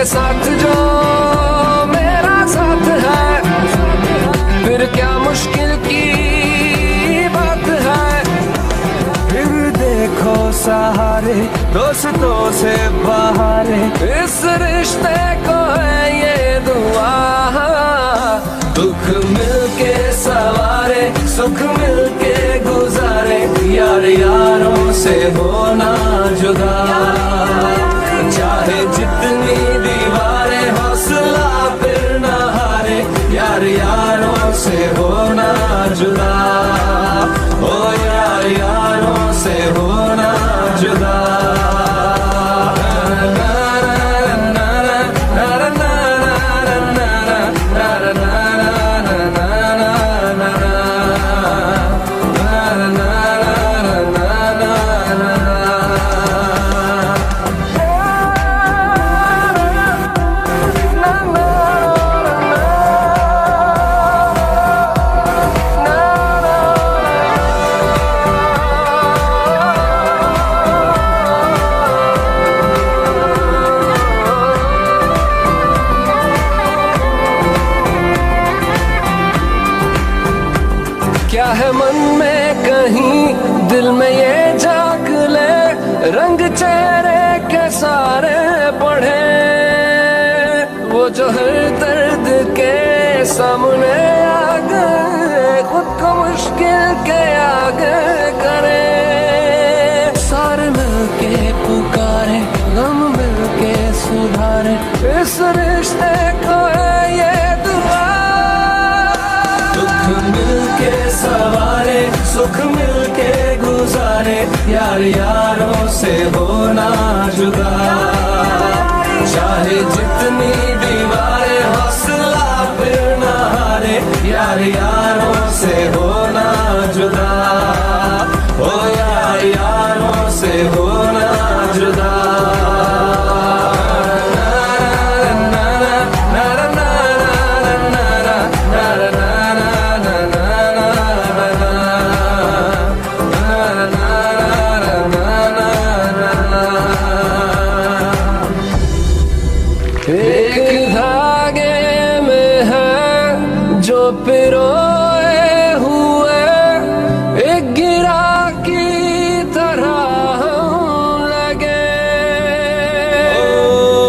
तेरे साथ जो मेरा साथ है, फिर क्या मुश्किल की बात है। फिर देखो सहारे दोस्तों से बहारे, इस रिश्ते को है ये दुआ। दुख मिलके सवारे, सुख मिलके गुजारे, यार यारों से होना जुदा। चाहे जितनी दीवारें हौसला फिर न हारे, यार यारों से होना जुदा। ओ यार यारों से होना जुदा। क्या है मन में कहीं दिल में ये झांक ले, रंग चेहरे के सारे पढ़े। वो जो हर दर्द के सामने आ गए, खुद को मुश्किल के आगे करे। सारे मिलके पुकारे, गम मिलके सुधारे, इस रिश्ते को है ये दुआ। दुख मिलके सवारे, सुख मिलके गुजारे, यार यारों से होना जुदा। चाहे जितनी दीवारें हौसला फिर न हारे, यार यारों से होना जुदा। ओ यार यारों से होना जुदा। एक धागे में है जो पिरोए हुए, एक गिरा की तरह लगे।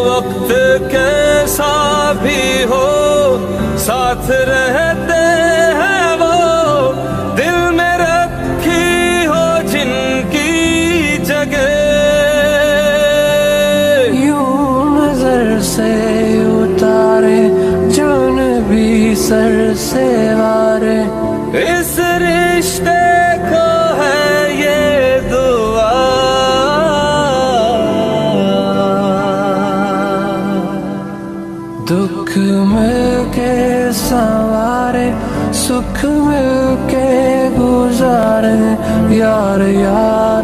वक्त कैसा भी हो साथ रहते हैं वो, दिल में रखी हो जिनकी जगह। से उतारे जान भी सर से वारे, इस रिश्ते को है ये दुआ। दुख मिलके सवारे, सुख मिलके गुजारे, यार यार